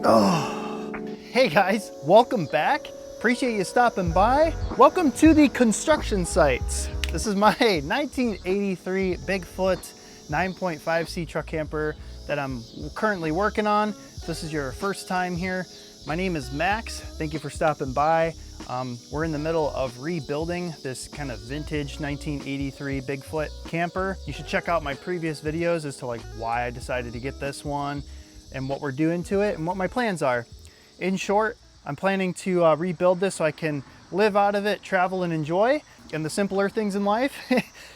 Oh, hey guys, welcome back. Appreciate you stopping by. Welcome to the construction sites. This is my 1983 Bigfoot 9.5C truck camper that I'm currently working on. If this is your first time here, my name is Max. Thank you for stopping by. We're in the middle of rebuilding this kind of vintage 1983 Bigfoot camper. You should check out my previous videos as to like why I decided to get this one and what we're doing to it and what my plans are. In short, I'm planning to rebuild this so I can live out of it, travel and enjoy, and the simpler things in life.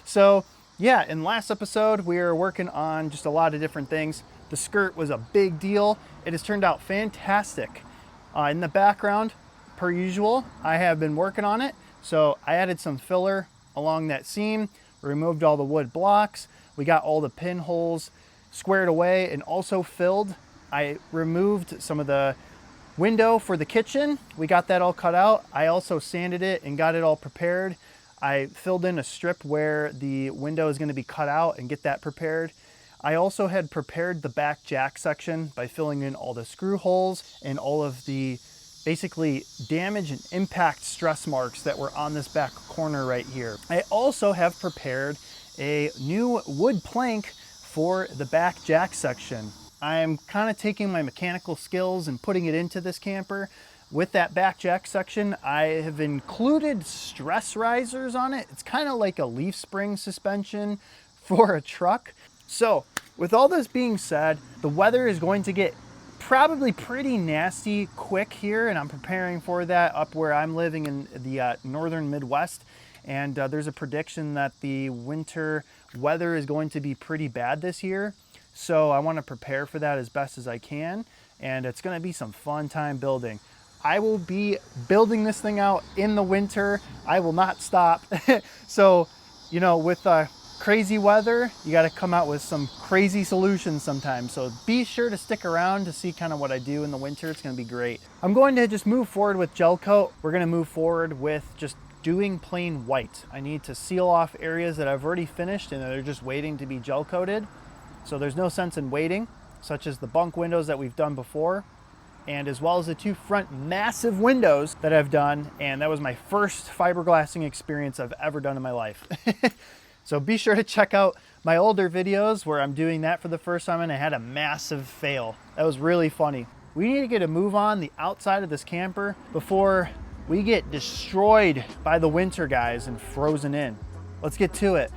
So yeah, in last episode, we were working on just a lot of different things. The skirt was a big deal. It has turned out fantastic. In the background, per usual, I have been working on it. So I added some filler along that seam, removed all the wood blocks. We got all the pinholes squared away and also filled. I removed some of the window for the kitchen. We got that all cut out. I also sanded it and got it all prepared. I filled in a strip where the window is going to be cut out and get that prepared. I also had prepared the back jack section by filling in all the screw holes and all of the basically damage and impact stress marks that were on this back corner right here. I also have prepared a new wood plank for the back jack section. I'm kind of taking my mechanical skills and putting it into this camper. With that back jack section, I have included stress risers on it. It's kind of like a leaf spring suspension for a truck. So with all this being said, the weather is going to get probably pretty nasty quick here, and I'm preparing for that up where I'm living in the northern Midwest. And there's a prediction that the winter weather is going to be pretty bad this year. So I want to prepare for that as best as I can. And it's going to be some fun time building. I will be building this thing out in the winter. I will not stop. So, you know, with crazy weather, you got to come out with some crazy solutions sometimes. So be sure to stick around to see kind of what I do in the winter. It's going to be great. I'm going to just move forward with gel coat. We're going to move forward with just doing plain white. I need to seal off areas that I've already finished and they're just waiting to be gel coated. So there's no sense in waiting, such as the bunk windows that we've done before, and as well as the two front massive windows that I've done. And that was my first fiberglassing experience I've ever done in my life. So be sure to check out my older videos where I'm doing that for the first time and I had a massive fail. That was really funny. We need to get a move on the outside of this camper before we get destroyed by the winter guys and frozen in. Let's get to it.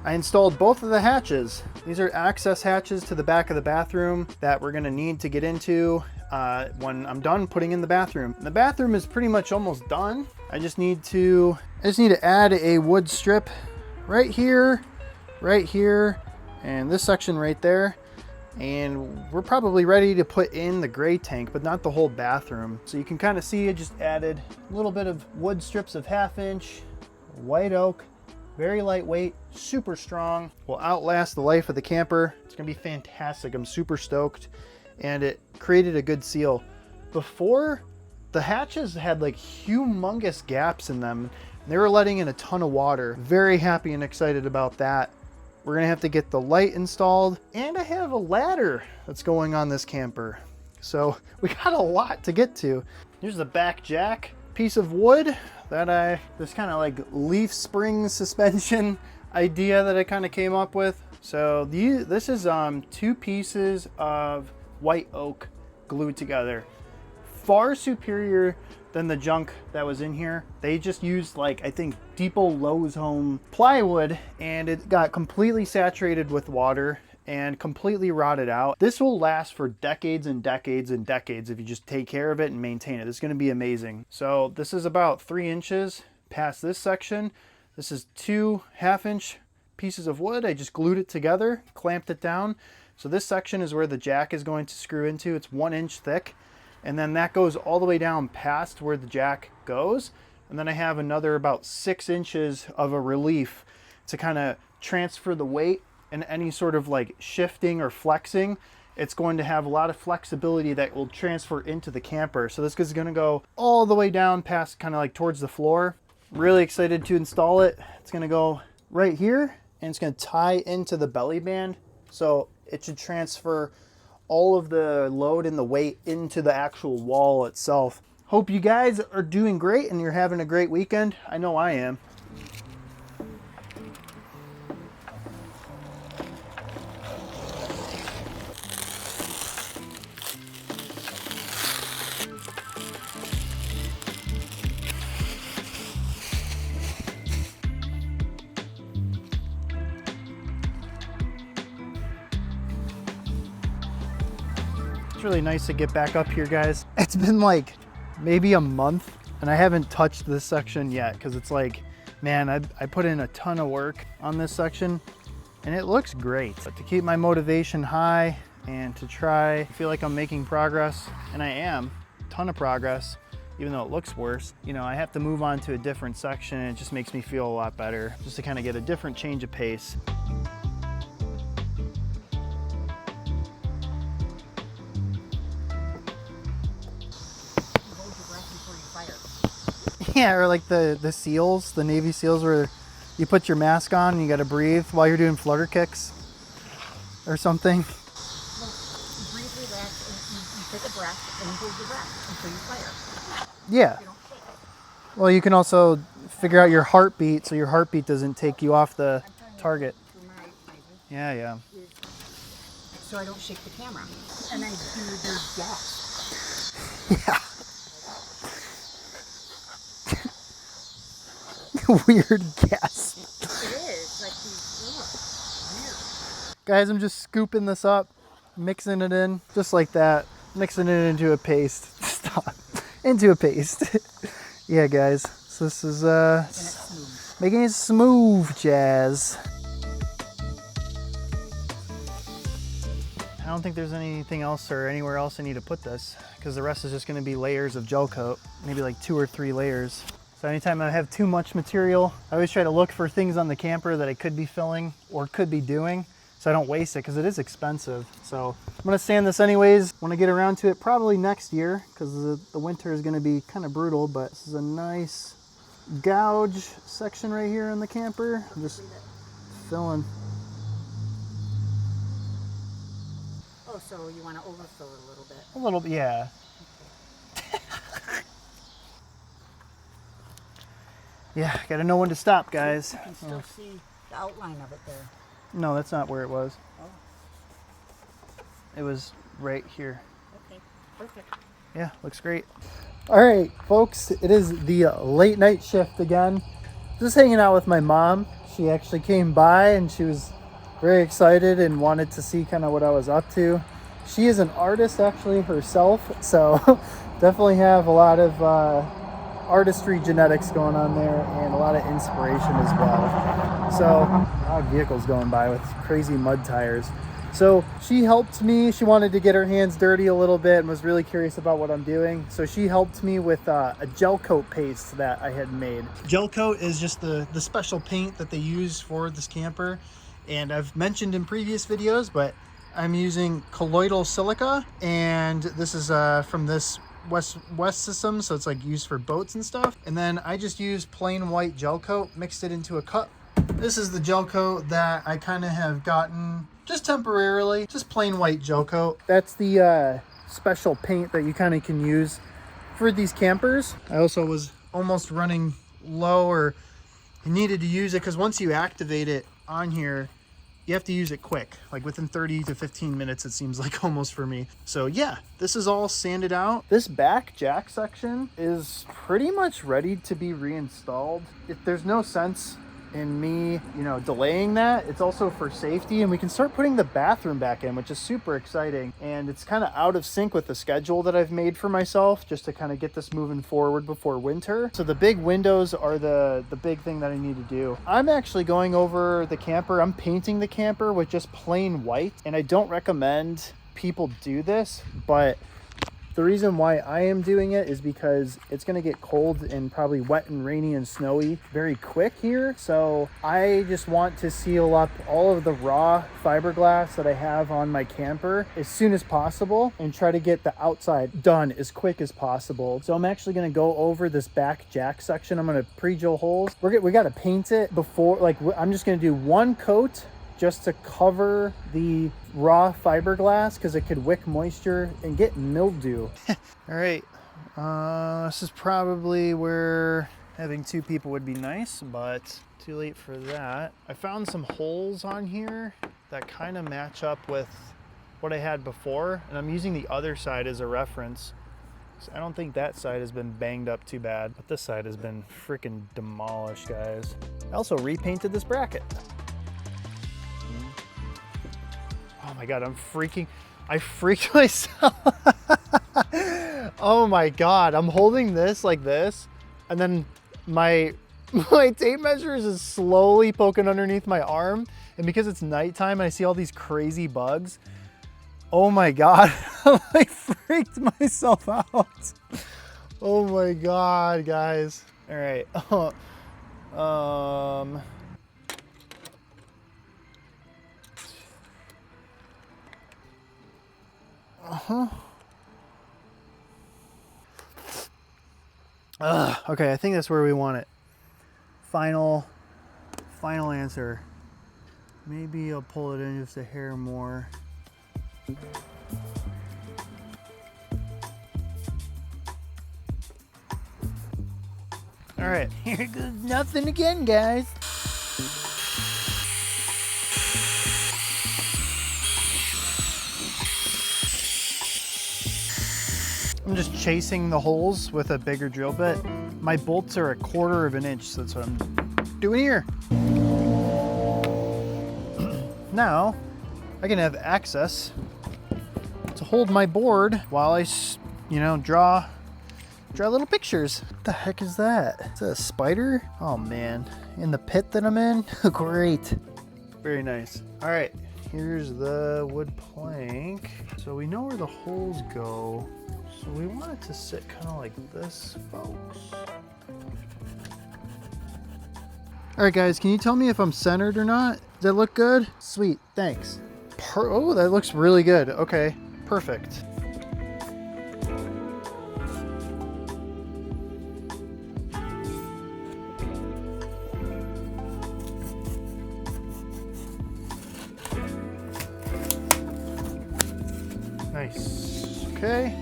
I installed both of the hatches. These are access hatches to the back of the bathroom that we're gonna need to get into when I'm done putting in the bathroom. The bathroom is pretty much almost done. I just need to add a wood strip right here, and this section right there. And we're probably ready to put in the gray tank, but not the whole bathroom. So you can kind of see I just added a little bit of wood strips of 1/2 inch, white oak. Very lightweight, super strong, will outlast the life of the camper. It's gonna be fantastic. I'm super stoked. And it created a good seal. Before, the hatches had like humongous gaps in them. They were letting in a ton of water. Very happy and excited about that. We're gonna have to get the light installed. And I have a ladder that's going on this camper. So we got a lot to get to. Here's the back jack, piece of wood that this kind of like leaf spring suspension idea that I kind of came up with. So this is 2 pieces of white oak glued together. Far superior than the junk that was in here. They just used like, I think Depot Lowe's Home plywood, and it got completely saturated with water and completely rotted out. This will last for decades and decades and decades if you just take care of it and maintain it. It's going to be amazing. So this is about 3 inches past this section. This is 2 half-inch pieces of wood. I just glued it together, clamped it down. So this section is where the jack is going to screw into. It's 1 inch thick. And then that goes all the way down past where the jack goes. And then I have another about 6 inches of a relief to kind of transfer the weight, and any sort of like shifting or flexing, it's going to have a lot of flexibility that will transfer into the camper. So this is going to go all the way down past kind of like towards the floor. Really excited to install it. It's going to go right here and it's going to tie into the belly band. So it should transfer all of the load and the weight into the actual wall itself. Hope you guys are doing great and you're having a great weekend. I know I am. It's really nice to get back up here, guys. It's been like maybe a month and I haven't touched this section yet because it's like, man, I put in a ton of work on this section and it looks great. But to keep my motivation high and to try, I feel like I'm making progress, and I am, a ton of progress, even though it looks worse. You know, I have to move on to a different section and it just makes me feel a lot better just to kind of get a different change of pace. Yeah, or like the SEALs, the Navy SEALs, where you put your mask on and you got to breathe while you're doing flutter kicks or something. No, you breathe, relax, and you take a breath and hold your breath until you fire. Yeah. Well, you can also figure out your heartbeat so your heartbeat doesn't take you off the target. Yeah. So I don't shake the camera. And I do the gas. Yeah. Weird gasp. It is, like weird. Guys, I'm just scooping this up, mixing it in, just like that. Mixing it into a paste. Stop. Into a paste. Yeah, guys. So this is making it smooth, jazz. I don't think there's anything else or anywhere else I need to put this, because the rest is just going to be layers of gel coat, maybe like 2 or 3 layers. So anytime I have too much material, I always try to look for things on the camper that I could be filling or could be doing, so I don't waste it, because it is expensive. So I'm going to sand this anyways when I get around to it, probably next year, because the winter is going to be kind of brutal. But this is a nice gouge section right here in the camper. I'm just filling. Oh, so you want to overfill it a little bit? A little bit, yeah. Yeah, gotta know when to stop, guys. You can still see the outline of it there. No, that's not where it was. Oh. It was right here. Okay, perfect. Yeah, looks great. All right, folks, it is the late night shift again. Just hanging out with my mom. She actually came by and she was very excited and wanted to see kind of what I was up to. She is an artist actually herself, so definitely have a lot of artistry genetics going on there and a lot of inspiration as well. So a lot of vehicles going by with crazy mud tires. So she helped me. She wanted to get her hands dirty a little bit and was really curious about what I'm doing. So she helped me with a gel coat paste that I had made. Gel coat is just the special paint that they use for this camper. And I've mentioned in previous videos, but I'm using colloidal silica, and this is from this West system, so it's like used for boats and stuff. And then I just used plain white gel coat, mixed it into a cup. This is the gel coat that I kind of have gotten just temporarily, just plain white gel coat. That's the special paint that you kind of can use for these campers. I also was almost running low, or needed to use it because once you activate it on here, you have to use it quick, like within 30 to 15 minutes, it seems like, almost for me. So yeah, this is all sanded out. This back jack section is pretty much ready to be reinstalled. There's no sense in me, you know, delaying that. It's also for safety, and we can start putting the bathroom back in, which is super exciting. And it's kind of out of sync with the schedule that I've made for myself just to kind of get this moving forward before winter. So the big windows are the big thing that I need to do. I'm actually going over the camper. I'm painting the camper with just plain white, and I don't recommend people do this, but the reason why I am doing it is because it's going to get cold and probably wet and rainy and snowy very quick here. So I just want to seal up all of the raw fiberglass that I have on my camper as soon as possible and try to get the outside done as quick as possible. So I'm actually going to go over this back jack section. I'm going to pre-drill holes. We got to paint it before, like I'm just going to do one coat just to cover the raw fiberglass because it could wick moisture and get mildew. All right, this is probably where having two people would be nice, but too late for that. I found some holes on here that kind of match up with what I had before, and I'm using the other side as a reference. So I don't think that side has been banged up too bad, but this side has been freaking demolished, guys. I also repainted this bracket. Oh my God, I freaked myself. Oh my God, I'm holding this like this, and then my tape measure is slowly poking underneath my arm, and because it's nighttime and I see all these crazy bugs, oh my God, I freaked myself out. Oh my God, guys. All right. Okay, I think that's where we want it. Final answer. Maybe I'll pull it in just a hair more. All right, here goes nothing again, guys. I'm just chasing the holes with a bigger drill bit. My bolts are 1/4 of an inch, so that's what I'm doing here. Now, I can have access to hold my board while I, you know, draw little pictures. What the heck is that? Is that a spider? Oh man, in the pit that I'm in? Great. Very nice. All right, here's the wood plank. So we know where the holes go. So we want it to sit kind of like this, folks. All right, guys, can you tell me if I'm centered or not? Does that look good? Sweet, thanks. Oh, that looks really good. Okay, perfect. Nice, okay.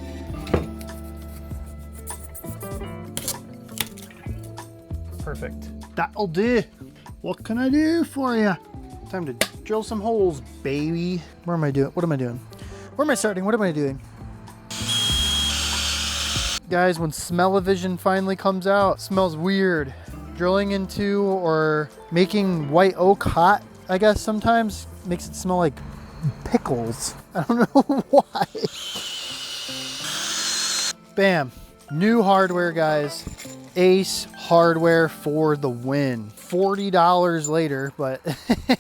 Perfect. That'll do. What can I do for you? Time to drill some holes, baby. Where am I doing? What am I doing? Where am I starting? What am I doing? Guys, when smell-o-vision finally comes out, it smells weird. Drilling into or making white oak hot, I guess sometimes makes it smell like pickles. I don't know why. Bam. New hardware, guys. Ace hardware for the win. $40 later, but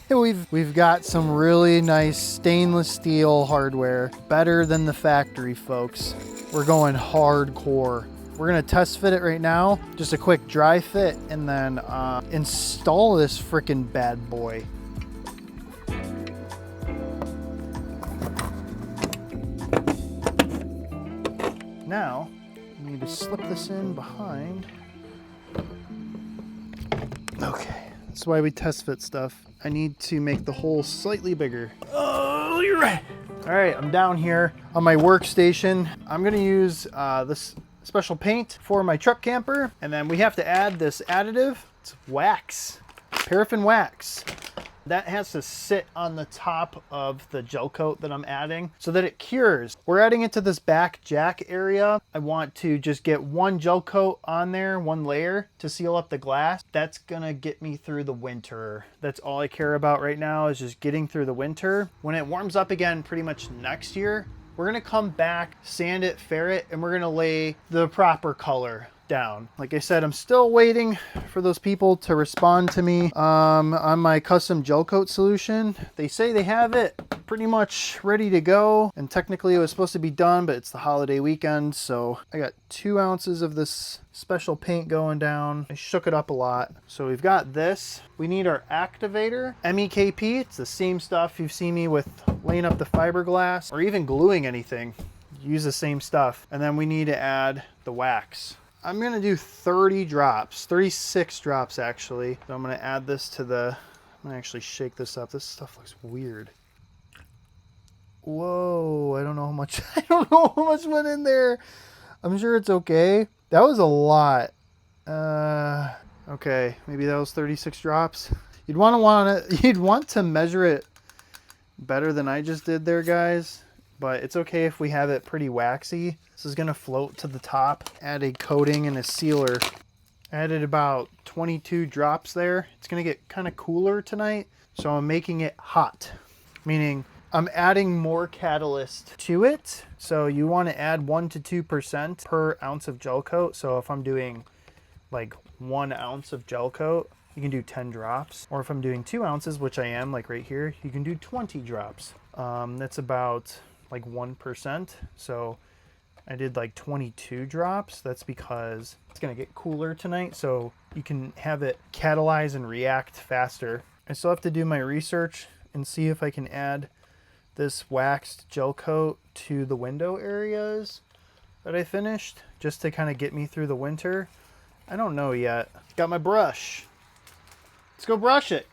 we've got some really nice stainless steel hardware. Better than the factory, folks. We're going hardcore. We're gonna test fit it right now. Just a quick dry fit and then install this freaking bad boy. Now, I need to slip this in behind. Okay, that's why we test fit stuff. I need to make the hole slightly bigger. Oh, you're right. All right, I'm down here on my workstation. I'm gonna use this special paint for my truck camper, and then we have to add this additive. It's wax, paraffin wax. That has to sit on the top of the gel coat that I'm adding so that it cures. We're adding it to this back jack area. I want to just get one gel coat on there, one layer to seal up the glass. That's gonna get me through the winter. That's all I care about right now, is just getting through the winter. When it warms up again pretty much next year, we're gonna come back, sand it, fair it, and we're gonna lay the proper color down. Like I said, I'm still waiting for those people to respond to me on my custom gel coat solution. They say they have it pretty much ready to go, and technically it was supposed to be done, but it's the holiday weekend, so I got 2 ounces of this special paint going down. I shook it up a lot. So we've got this. We need our activator, MEKP. It's the same stuff you've seen me with laying up the fiberglass or even gluing anything. Use the same stuff. And then we need to add the wax. I'm gonna do 30 drops, 36 drops actually. So I'm gonna add this to the, I'm gonna actually shake this up. This stuff looks weird. Whoa, I don't know how much, I don't know how much went in there. I'm sure it's okay. That was a lot. Okay, maybe that was 36 drops. You'd want to measure it better than I just did there, guys. But it's okay if we have it pretty waxy. This is gonna float to the top. Add a coating and a sealer. Added about 22 drops there. It's gonna get kind of cooler tonight, so I'm making it hot, meaning I'm adding more catalyst to it. So you want to add 1 to 2% per ounce of gel coat. So if I'm doing like 1 ounce of gel coat, you can do 10 drops. Or if I'm doing 2 ounces, which I am, like right here, you can do 20 drops. That's about like 1%. So I did like 22 drops. That's because it's gonna get cooler tonight, so you can have it catalyze and react faster. I still have to do my research and see if I can add this waxed gel coat to the window areas that I finished, just to kind of get me through the winter. I don't know yet. Got my brush. Let's go brush it.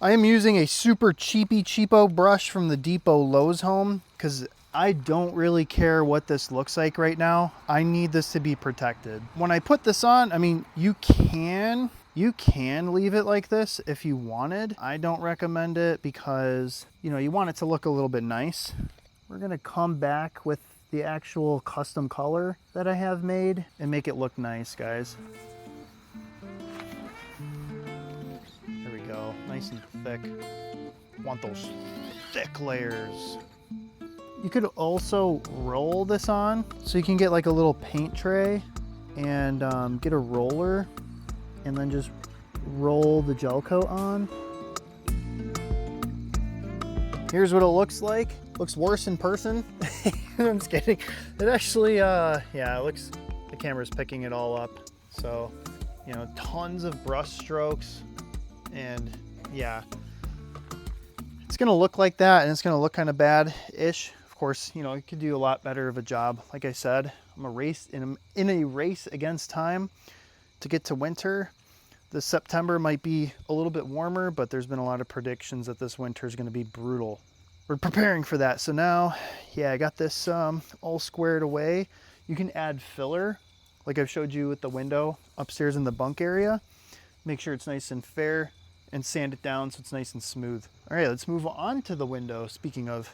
I am using a super cheapo brush from the Depot Lowe's home because I don't really care what this looks like right now. I need this to be protected. When I put this on, I mean, you can leave it like this if you wanted. I don't recommend it because, you know, you want it to look a little bit nice. We're gonna come back with the actual custom color that I have made and make it look nice, guys. There we go, nice and thick. Want those thick layers. You could also roll this on, so you can get like a little paint tray and get a roller and then just roll the gel coat on. Here's what it looks like. Looks worse in person. I'm just kidding. It actually, yeah, it looks, the camera's picking it all up. So, you know, tons of brush strokes, and yeah, it's gonna look like that, and it's gonna look kind of bad-ish. Of course, you know, you could do a lot better of a job. Like I said, I'm in a race against time to get to winter. This September might be a little bit warmer, but there's been a lot of predictions that this winter is going to be brutal. We're preparing for that. So now, yeah, I got this all squared away. You can add filler, like I've showed you with the window upstairs in the bunk area. Make sure it's nice and fair and sand it down so it's nice and smooth. All right, let's move on to the window. Speaking of,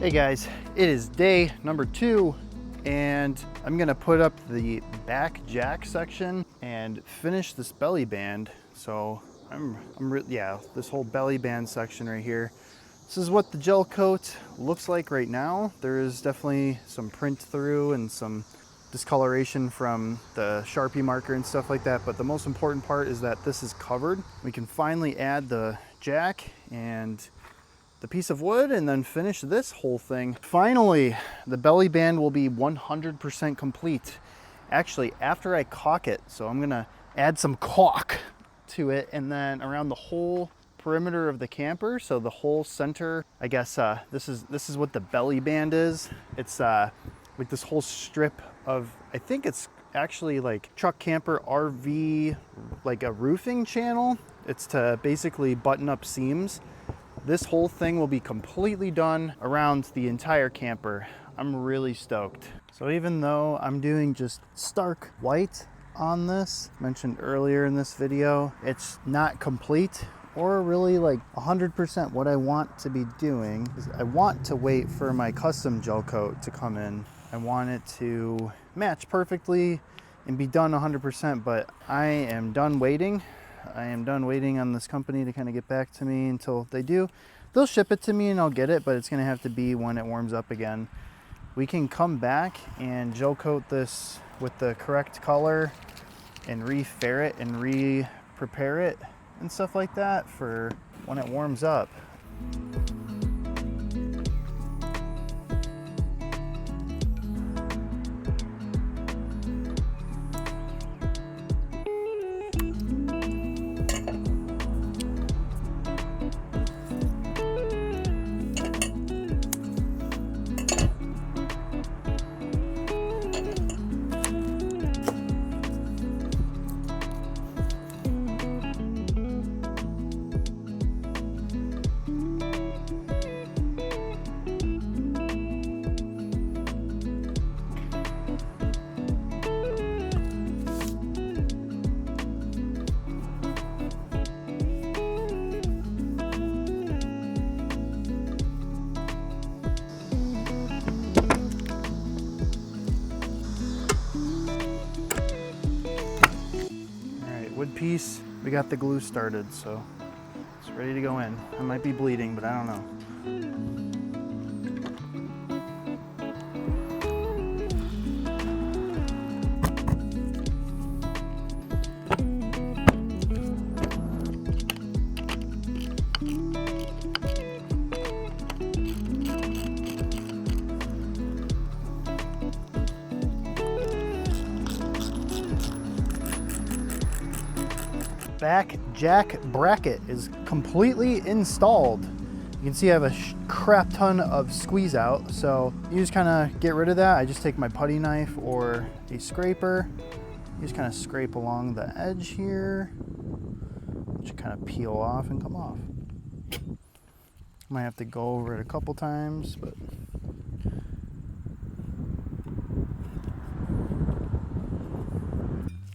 hey guys, it is day number 2, and I'm gonna put up the back jack section and finish this belly band. So yeah, this whole belly band section right here. This is what the gel coat looks like right now. There is definitely some print through and some discoloration from the Sharpie marker and stuff like that, but the most important part is that this is covered. We can finally add the jack and the piece of wood and then finish this whole thing. Finally, the belly band will be 100% complete. Actually, after I caulk it, so I'm gonna add some caulk to it, and then around the whole perimeter of the camper, so the whole center, I guess this is what the belly band is. It's like this whole strip of, I think it's actually like truck camper RV, like a roofing channel. It's to basically button up seams. This whole thing will be completely done around the entire camper. I'm really stoked. So even though I'm doing just stark white on this, mentioned earlier in this video, it's not complete or really like 100% what I want to be doing. Is I want to wait for my custom gel coat to come in. I want it to match perfectly and be done 100%, but I am done waiting. I am done waiting on this company to kind of get back to me until they do. They'll ship it to me and I'll get it, but it's gonna have to be when it warms up again. We can come back and gel coat this with the correct color and re-ferret and re-prepare it and stuff like that for when it warms up. Wood piece, we got the glue started, so it's ready to go in. I might be bleeding, but I don't know. Back jack bracket is completely installed. You can see I have a crap ton of squeeze out, so you just kind of get rid of that. I just take my putty knife or a scraper. You just kind of scrape along the edge here, which kind of peel off and come off. Might have to go over it a couple times, but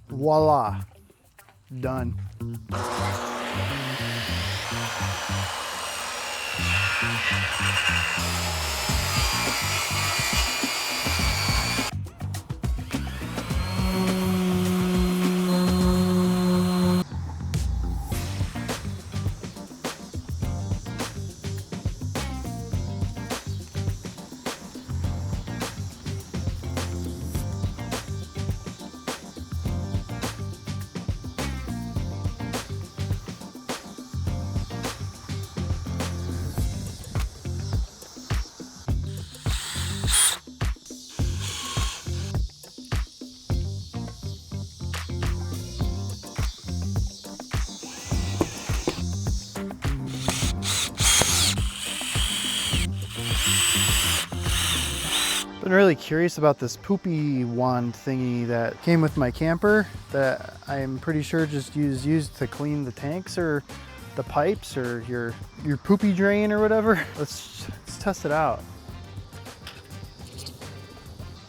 voila, done. Been really curious about this poopy wand thingy that came with my camper that I'm pretty sure just used to clean the tanks or the pipes or your poopy drain or whatever. Let's test it out.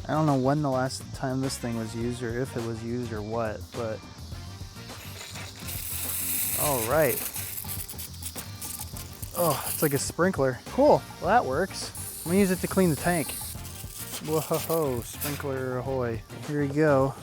I don't know when the last time this thing was used or if it was used or what, but all right. Oh, it's like a sprinkler. Cool, well that works. I'm gonna use it to clean the tank. Whoa, sprinkler ahoy. Here we go.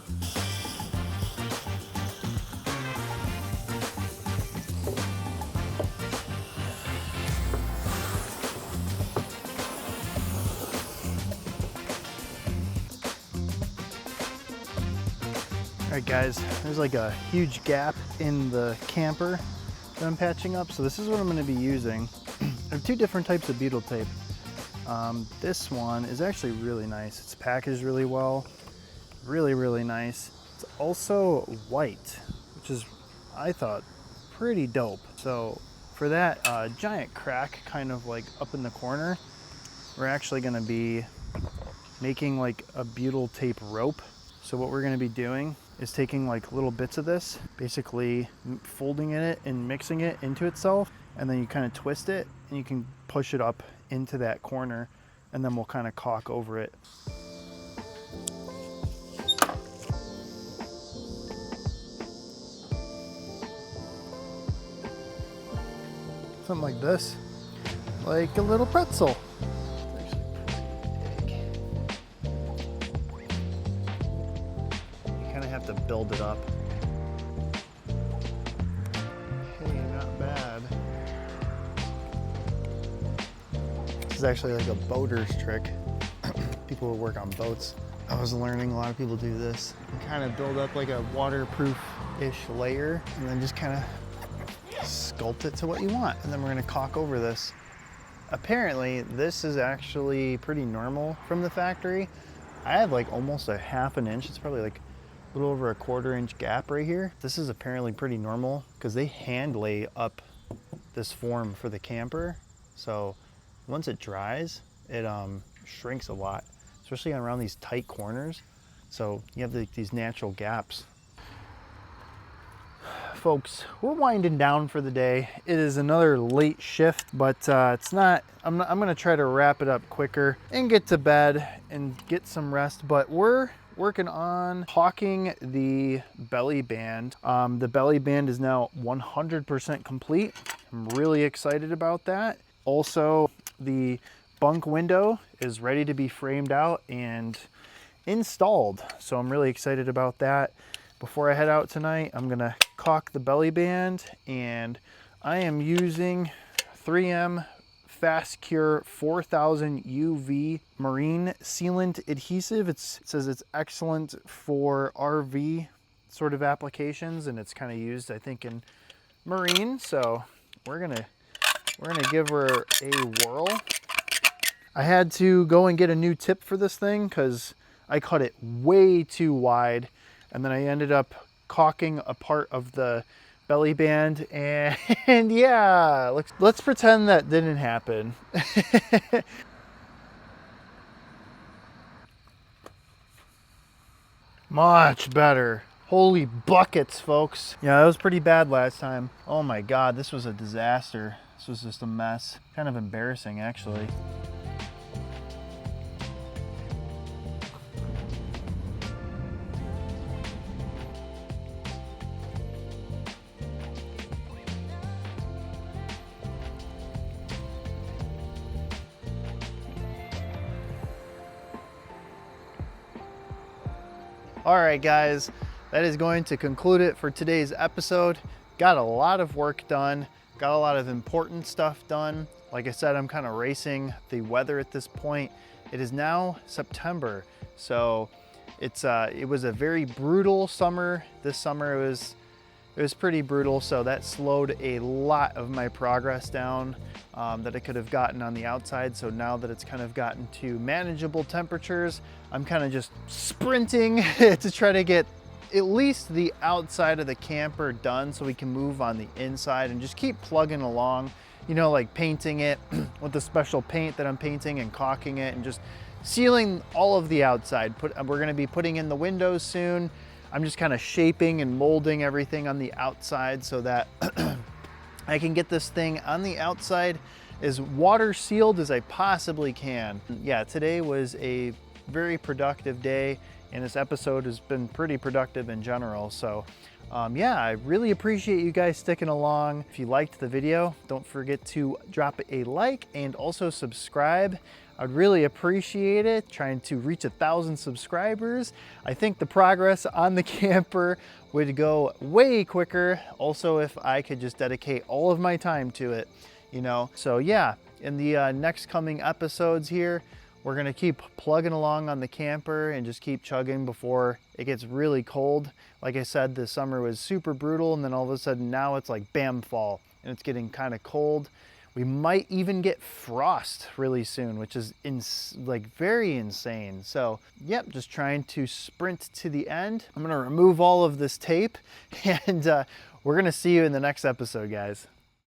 All right guys, there's like a huge gap in the camper that I'm patching up. So this is what I'm gonna be using. I have two different types of butyl tape. This one is actually really nice. It's packaged really well, really nice. It's also white, which is, I thought, pretty dope. So for that giant crack kind of like up in the corner, we're actually gonna be making like a butyl tape rope. So what we're gonna be doing is taking like little bits of this, basically folding it and mixing it into itself, and then you kind of twist it and you can push it up into that corner, and then we'll kind of caulk over it. something like this, like a little pretzel. You kind of have to build it up. Hey, not bad. This is actually like a boater's trick. People who work on boats. I was learning a lot of people do this. You kind of build up like a waterproof-ish layer and then just kind of sculpt it to what you want. And then we're gonna caulk over this. Apparently, this is actually pretty normal from the factory. I have like almost a ½ an inch. It's probably like a little over a ¼ inch gap right here. This is apparently pretty normal because they hand lay up this form for the camper. So once it dries, it shrinks a lot, especially around these tight corners. So you have these natural gaps. Folks, we're winding down for the day. It is another late shift, but it's not, I'm gonna try to wrap it up quicker and get to bed and get some rest, but we're working on caulking the belly band. The belly band is now 100% complete. I'm really excited about that. Also, the bunk window is ready to be framed out and installed. So I'm really excited about that. Before I head out tonight, I'm gonna caulk the belly band, and I am using 3M Fast Cure 4000 UV marine sealant adhesive. It says it's excellent for RV sort of applications, and it's kind of used, I think, in marine. So we're gonna give her a whirl. I had to go and get a new tip for this thing because I cut it way too wide, and then I ended up caulking a part of the belly band, and yeah, let's pretend that didn't happen. Much better. Holy buckets, folks. Yeah, that was pretty bad last time. Oh my God, this was a disaster. This was just a mess. Kind of embarrassing, actually. All right, guys, that is going to conclude it for today's episode. Got a lot of work done, got a lot of important stuff done. Like I said, I'm kind of racing the weather at this point. It is now September, so it was a very brutal summer. This summer it was pretty brutal, so that slowed a lot of my progress down that I could have gotten on the outside. So now that it's kind of gotten to manageable temperatures, I'm kind of just sprinting to try to get at least the outside of the camper done so we can move on the inside and just keep plugging along, you know, like painting it with the special paint that I'm painting and caulking it and just sealing all of the outside. We're gonna be putting in the windows soon. I'm just kind of shaping and molding everything on the outside so that I can get this thing on the outside as water sealed as I possibly can. Yeah, today was a very productive day, and this episode has been pretty productive in general. So yeah, I really appreciate you guys sticking along. If you liked the video, don't forget to drop a like and also subscribe. I'd really appreciate it. Trying to reach 1,000 subscribers. I think the progress on the camper would go way quicker. Also, if I could just dedicate all of my time to it, you know? So yeah, in the next coming episodes here, we're gonna keep plugging along on the camper and just keep chugging before it gets really cold. Like I said, this summer was super brutal, and then all of a sudden now it's like bam, fall, and it's getting kind of cold. We might even get frost really soon, which is like very insane. So yep, just trying to sprint to the end. I'm gonna remove all of this tape, and we're gonna see you in the next episode, guys.